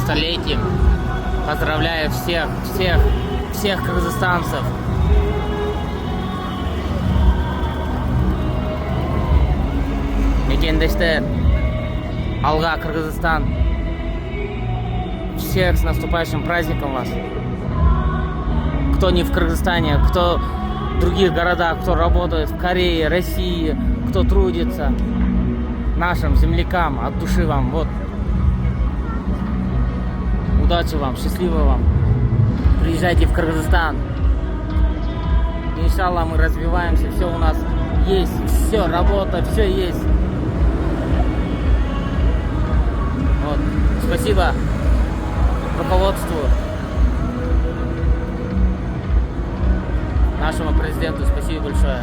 столетием. Поздравляю всех кыргызстанцев. Мекендештер, Алга, Кыргызстан. Всех с наступающим праздником вас. Кто не в Кыргызстане, кто в других городах, кто работает в Корее, России, кто трудится. Нашим землякам от души вам. Вот. Удачи вам, счастливо вам. Приезжайте в Кыргызстан. Иншаллах, мы развиваемся, все у нас есть, все, работа, все есть. Вот. Спасибо руководству, нашему президенту, спасибо большое.